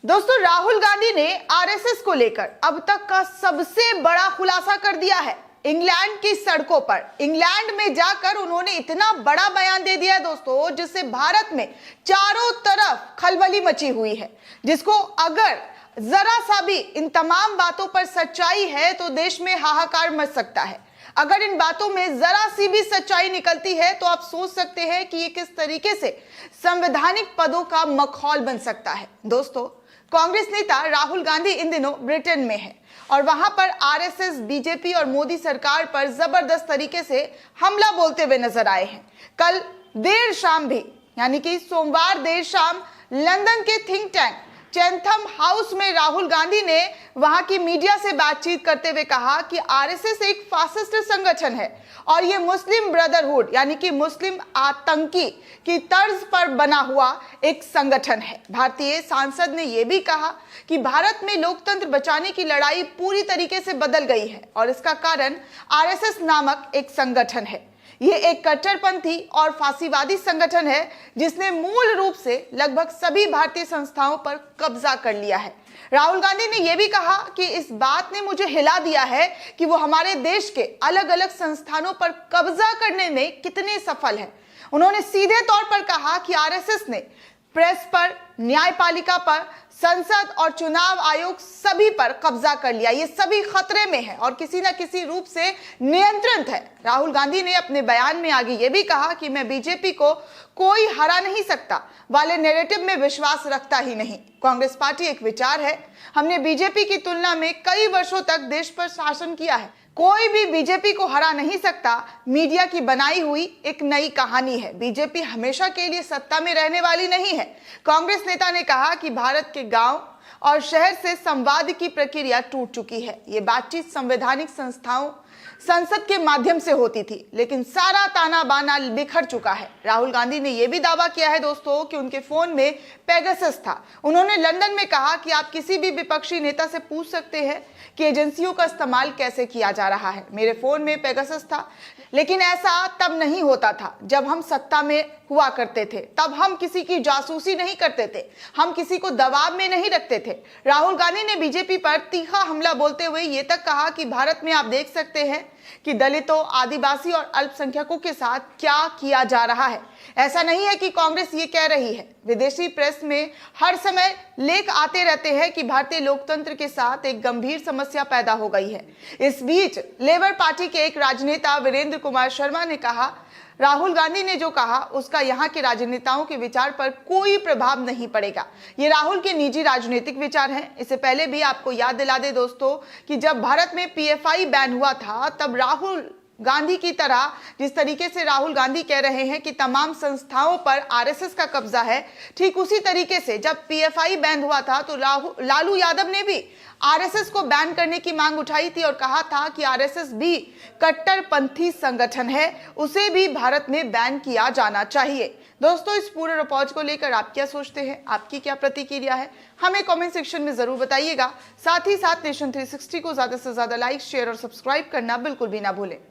दोस्तों, राहुल गांधी ने आरएसएस को लेकर अब तक का सबसे बड़ा खुलासा कर दिया है। इंग्लैंड की सड़कों पर इंग्लैंड में जाकर उन्होंने इतना बड़ा बयान दे दिया है दोस्तों, जिससे भारत में चारों तरफ खलबली मची हुई है। जिसको अगर जरा सा भी इन तमाम बातों पर सच्चाई है तो देश में हाहाकार मच सकता है। अगर इन बातों में जरा सी भी सच्चाई निकलती है तो आप सोच सकते हैं कि ये किस तरीके से संवैधानिक पदों का मखौल बन सकता है। दोस्तों, कांग्रेस नेता राहुल गांधी इन दिनों ब्रिटेन में है और वहां पर आरएसएस, बीजेपी और मोदी सरकार पर जबरदस्त तरीके से हमला बोलते हुए नजर आए हैं। कल देर शाम भी, यानी कि सोमवार देर शाम, लंदन के थिंक टैंक चैथम हाउस में राहुल गांधी ने वहां की मीडिया से बातचीत करते हुए कहा कि आरएसएस एक फासिस्ट संगठन है और ये मुस्लिम ब्रदरहुड, यानी कि मुस्लिम आतंकी की तर्ज पर बना हुआ एक संगठन है। भारतीय सांसद ने यह भी कहा कि भारत में लोकतंत्र बचाने की लड़ाई पूरी तरीके से बदल गई है और इसका कारण आरएसएस नामक एक संगठन है। ये एक कट्टरपंथी और फांसीवादी संगठन है जिसने मूल रूप से लगभग सभी भारतीय संस्थाओं पर कब्जा कर लिया है। राहुल गांधी ने यह भी कहा कि इस बात ने मुझे हिला दिया है कि वो हमारे देश के अलग अलग संस्थानों पर कब्जा करने में कितने सफल हैं। उन्होंने सीधे तौर पर कहा कि आरएसएस ने प्रेस पर, न्यायपालिका पर, संसद और चुनाव आयोग सभी पर कब्जा कर लिया। ये सभी खतरे में है और किसी न किसी रूप से नियंत्रित है। राहुल गांधी ने अपने बयान में आगे ये भी कहा कि मैं बीजेपी को कोई हरा नहीं सकता वाले नैरेटिव में विश्वास रखता ही नहीं। कांग्रेस पार्टी एक विचार है। हमने बीजेपी की तुलना में कई वर्षों तक देश पर शासन किया है। कोई भी बीजेपी को हरा नहीं सकता मीडिया की बनाई हुई एक नई कहानी है। बीजेपी हमेशा के लिए सत्ता में रहने वाली नहीं है। कांग्रेस नेता ने कहा कि भारत के गांव और शहर से संवाद की प्रक्रिया टूट चुकी है। ये बातचीत संवैधानिक संस्थाओं, संसद के माध्यम से होती थी, लेकिन सारा ताना बाना बिखर चुका है। राहुल गांधी ने यह भी दावा किया है दोस्तों कि उनके फोन में पेगासस था। उन्होंने लंदन में कहा कि आप किसी भी विपक्षी नेता से पूछ सकते हैं कि एजेंसियों का इस्तेमाल कैसे किया जा रहा है। मेरे फोन में पेगासस था, लेकिन ऐसा तब नहीं होता था जब हम सत्ता में हुआ करते थे। तब हम किसी की जासूसी नहीं करते थे, हम किसी को दबाव में नहीं रखते थे। राहुल गांधी ने बीजेपी पर तीखा हमला बोलते हुए ये तक कहा कि भारत में आप देख सकते हैं कि दलितों, आदिवासी और अल्पसंख्यकों के साथ क्या किया जा रहा है। ऐसा नहीं है कि कांग्रेस ये कह रही है। विदेशी प्रेस में हर समय लेख आते रहते हैं कि भारतीय लोकतंत्र के साथ एक गंभीर समस्या पैदा हो गई है। इस बीच लेबर पार्टी के एक राजनेता वीरेंद्र कुमार शर्मा ने कहा, राहुल गांधी ने जो कहा उसका यहाँ के राजनेताओं के विचार पर कोई प्रभाव नहीं पड़ेगा। ये राहुल के निजी राजनीतिक विचार हैं। इससे पहले भी आपको याद दिला दे दोस्तों कि जब भारत में पीएफआई बैन हुआ था, तब राहुल गांधी की तरह जिस तरीके से राहुल गांधी कह रहे हैं कि तमाम संस्थाओं पर आरएसएस का कब्जा है, ठीक उसी तरीके से जब पीएफआई बैन हुआ था तो लालू यादव ने भी आरएसएस को बैन करने की मांग उठाई थी और कहा था कि आरएसएस भी कट्टरपंथी संगठन है, उसे भी भारत में बैन किया जाना चाहिए। दोस्तों, इस पूरे रिपोर्ट को लेकर आप क्या सोचते हैं, आपकी क्या प्रतिक्रिया है, हमें कमेंट सेक्शन में जरूर बताइएगा। साथ ही साथ नेशन 360 को ज्यादा से ज्यादा लाइक, शेयर और सब्सक्राइब करना बिल्कुल भी ना भूलें।